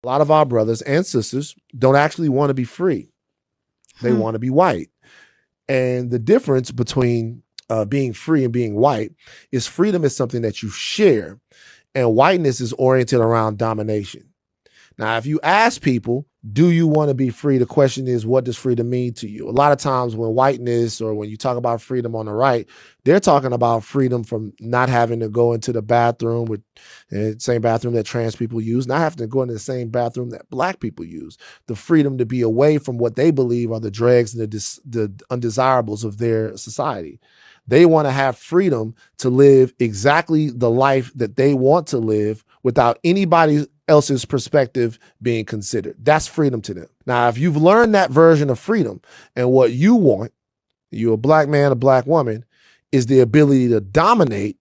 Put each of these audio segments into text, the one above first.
A lot of our brothers and sisters don't actually want to be free. They want to be white. And the difference between being free and being white is freedom is something that you share, and whiteness is oriented around domination. Now, if you ask people, do you want to be free? The question is, what does freedom mean to you? A lot of times when whiteness or when you talk about freedom on the right, they're talking about freedom from not having to go into the bathroom with the same bathroom that trans people use, not having to go into the same bathroom that black people use, the freedom to be away from what they believe are the dregs and the undesirables of their society. They want to have freedom to live exactly the life that they want to live without anybody else's perspective being considered. That's freedom to them. Now, if you've learned that version of freedom and what you want, you're a black man, a black woman, is the ability to dominate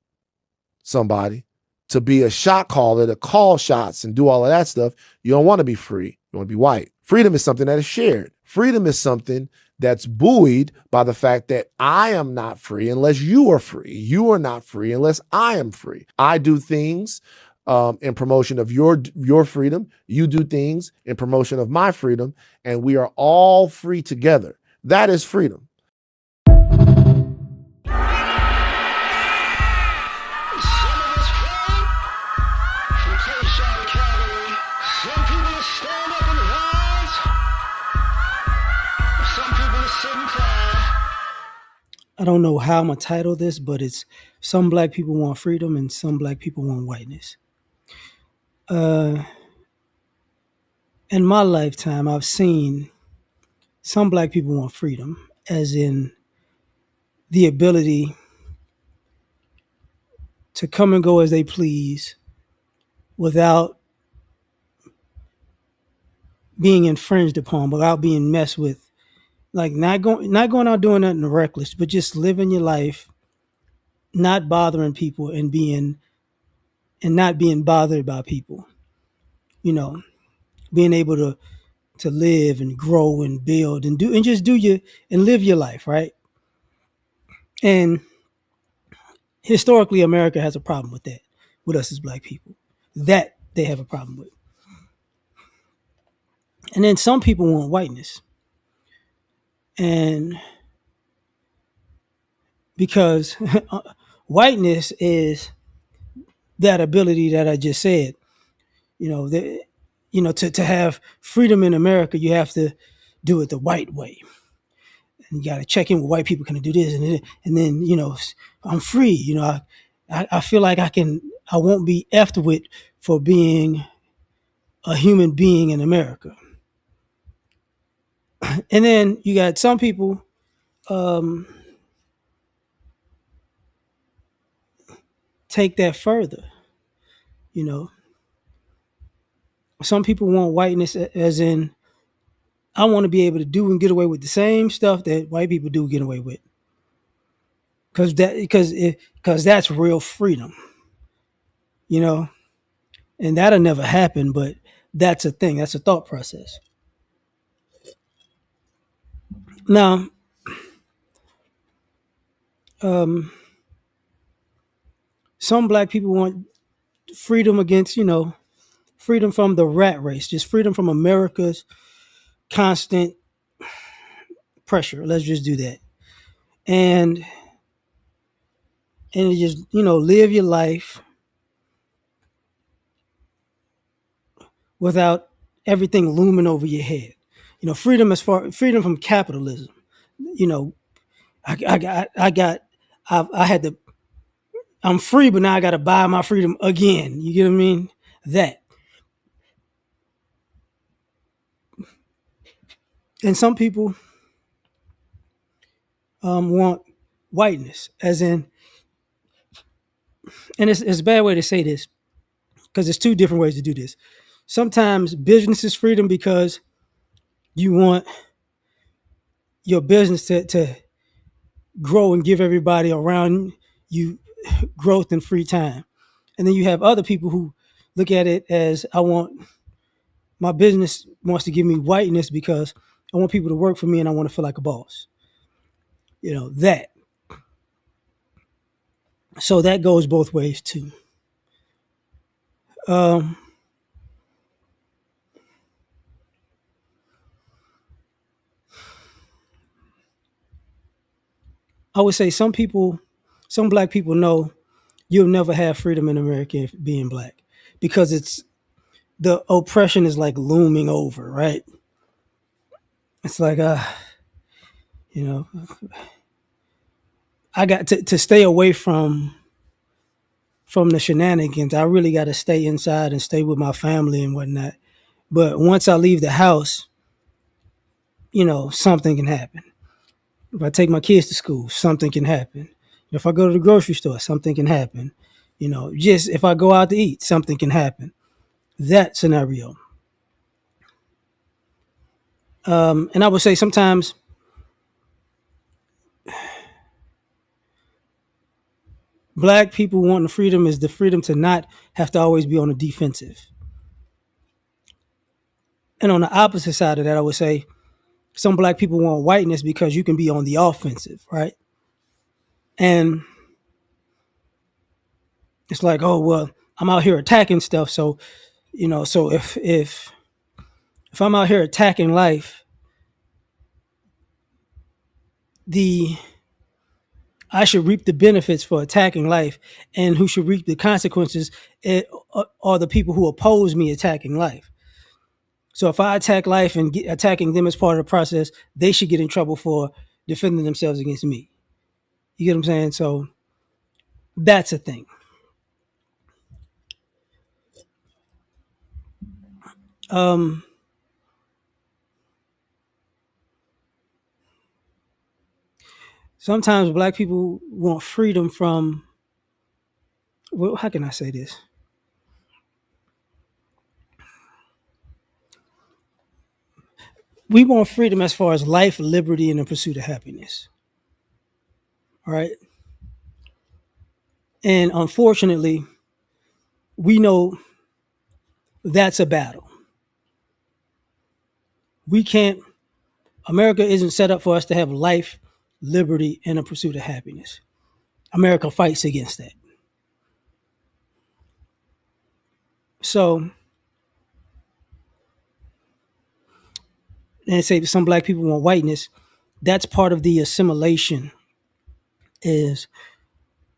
somebody, to be a shot caller, to call shots and do all of that stuff, you don't want to be free. You want to be white. Freedom is something that is shared. Freedom is something that's buoyed by the fact that I am not free unless you are free. You are not free unless I am free. I do things in promotion of your freedom. You do things in promotion of my freedom, and we are all free together. That is freedom. I don't know how I'm going to title this, but it's some black people want freedom and some black people want whiteness. In my lifetime, I've seen some black people want freedom, as in the ability to come and go as they please without being infringed upon, without being messed with. Like not going out doing nothing reckless, but just living your life, not bothering people and not being bothered by people. You know, being able to live and grow and build and live your life, right? And historically, America has a problem with that, with us as black people. That they have a problem with. And then some people want whiteness. And because whiteness is that ability that I just said, to have freedom in America, you have to do it the white way. And you got to check in with white people. Can I do this? And then, I'm free. I feel like I won't be effed with for being a human being in America. And then you got some people take that further. Some people want whiteness as in, I want to be able to do and get away with the same stuff that white people do get away with. Because that's real freedom, and that'll never happen. But that's a thing. That's a thought process. Now, some black people want freedom against, freedom from the rat race, just freedom from America's constant pressure. Let's just do that, and just live your life without everything looming over your head. Freedom from capitalism. I'm free, but now I got to buy my freedom again. You get what I mean? That. And some people want whiteness, as in, and it's a bad way to say this because there's two different ways to do this. Sometimes business is freedom because you want your business to grow and give everybody around you growth and free time. And then you have other people who look at it as, my business wants to give me whiteness because I want people to work for me and I want to feel like a boss. That. So that goes both ways too. I would say some black people know you'll never have freedom in America if being black, because it's the oppression is like looming over, right? It's like you know, I got to stay away from the shenanigans. I really got to stay inside and stay with my family and whatnot. But once I leave the house, something can happen. If I take my kids to school, something can happen. If I go to the grocery store, something can happen. Just if I go out to eat, something can happen. That scenario. And I would say sometimes black people wanting the freedom is the freedom to not have to always be on the defensive. And on the opposite side of that, I would say some black people want whiteness because you can be on the offensive, right? And it's like, oh well, I'm out here attacking stuff, so so if I'm out here attacking life, the I should reap the benefits for attacking life, and who should reap the consequences are the people who oppose me attacking life. So if I attack life and attacking them as part of the process, they should get in trouble for defending themselves against me. You get what I'm saying? So that's a thing. Um, Sometimes black people want freedom from. Well, how can I say this? We want freedom as far as life, liberty, and the pursuit of happiness. All right. And unfortunately, we know that's a battle. We can't, America isn't set up for us to have life, liberty, and a pursuit of happiness. America fights against that. So, and say some black people want whiteness. That's part of the assimilation. Is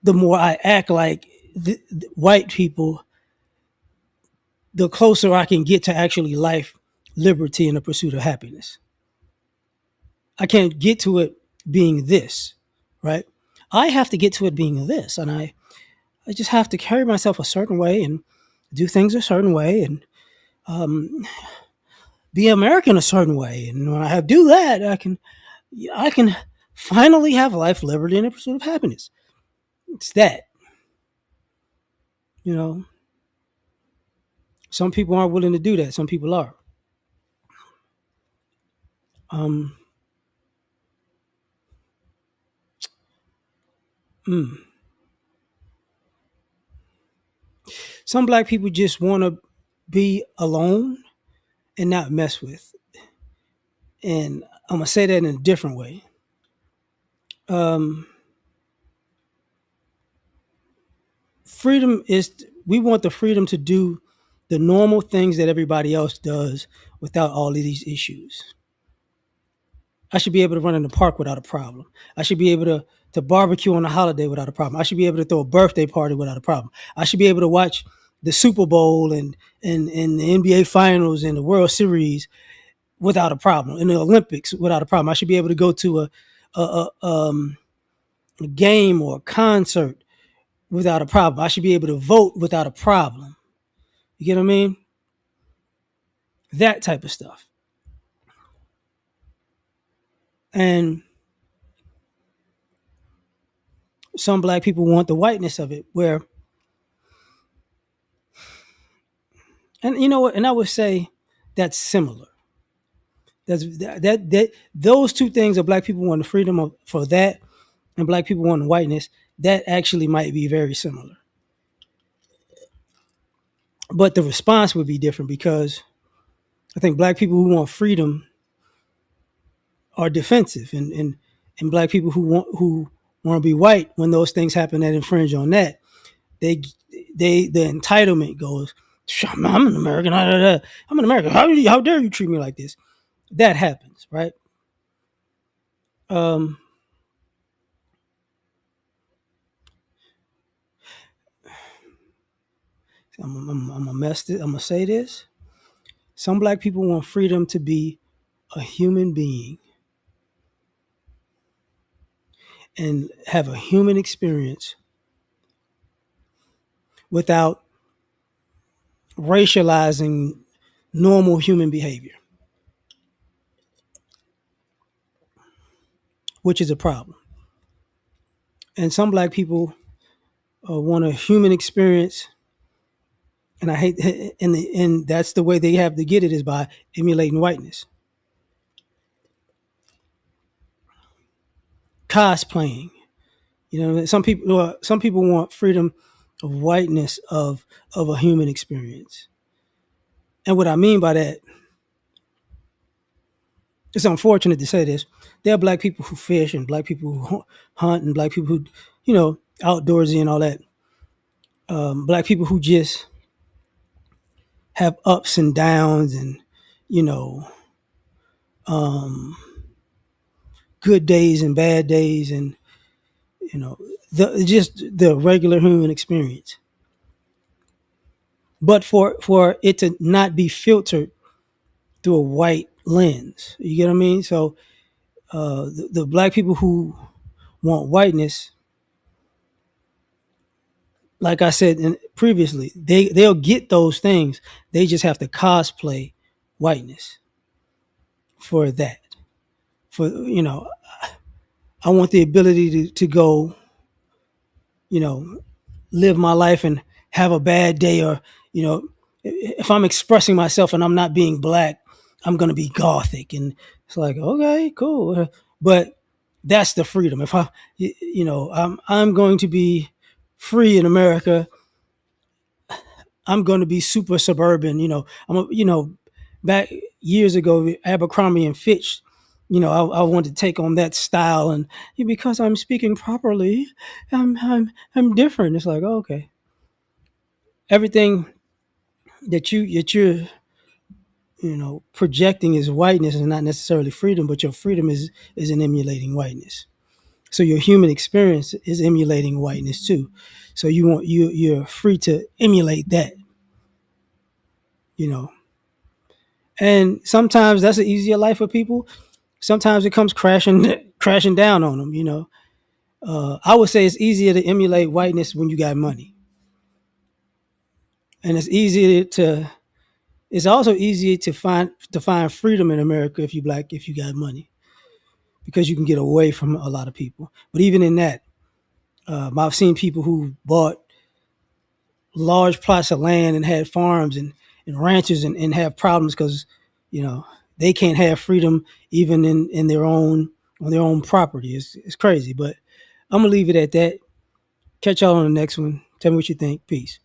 the more I act like the white people, the closer I can get to actually life, liberty, and the pursuit of happiness. I can't get to it being this, right? I have to get to it being this, and I just have to carry myself a certain way and do things a certain way and be American a certain way. And when I do that, I can finally have life, liberty, and the pursuit of happiness. It's that, you know. Some people aren't willing to do that. Some people are. Um, mm. Some black people just want to be alone and not mess with. And I'm gonna say that in a different way. Um, Freedom is we want the freedom to do the normal things that everybody else does without all of these issues. I should be able to run in the park without a problem. I should be able to barbecue on a holiday without a problem. I should be able to throw a birthday party without a problem. I should be able to watch the Super Bowl and the NBA Finals and the World Series without a problem, and the Olympics without a problem. I should be able to go to a game or a concert without a problem. I should be able to vote without a problem. You get what I mean? That type of stuff. And some black people want the whiteness of it, where, and you know what? And I would say that's similar. That those two things of black people want the freedom for that, and black people want the whiteness. That actually might be very similar, but the response would be different because I think black people who want freedom are defensive, and black people who want to be white, when those things happen that infringe on that, they the entitlement goes. I'm an American. I'm an American. How dare you treat me like this? That happens, right? Um, I'm gonna mess this. I'm gonna say this. Some black people want freedom to be a human being and have a human experience without racializing normal human behavior, which is a problem. And some black people want a human experience, and I hate, and that's the way they have to get it is by emulating whiteness, cosplaying. You know, some people want freedom of whiteness of a human experience. And what I mean by that, it's unfortunate to say this. There are black people who fish and black people who hunt and black people who, outdoorsy and all that. Black people who just have ups and downs and, you know, good days and bad days and, just the regular human experience. But for it to not be filtered through a white lens, you get what I mean? So the black people who want whiteness, like I said previously, they'll get those things. They just have to cosplay whiteness for that. For I want the ability to go, you know, live my life and have a bad day, or if I'm expressing myself and I'm not being black, I'm gonna be gothic, and it's like, okay, cool, but that's the freedom. If I'm going to be free in America, I'm going to be super suburban. Back years ago, Abercrombie and Fitch. I wanted to take on that style, and because I'm speaking properly, I'm different. It's like, oh, okay, everything that you're projecting as whiteness is not necessarily freedom, but your freedom is in emulating whiteness. So your human experience is emulating whiteness too. So you're free to emulate that. You know, and sometimes that's an easier life for people. Sometimes it comes crashing down on them. I would say it's easier to emulate whiteness when you got money, and it's also easier to find freedom in America if you black, if you got money, because you can get away from a lot of people. But even in that, I've seen people who bought large plots of land and had farms and ranches and have problems because you know they can't have freedom even in their own on their own property. It's crazy, but I'm gonna leave it at that. Catch y'all on the next one. Tell me what you think. Peace.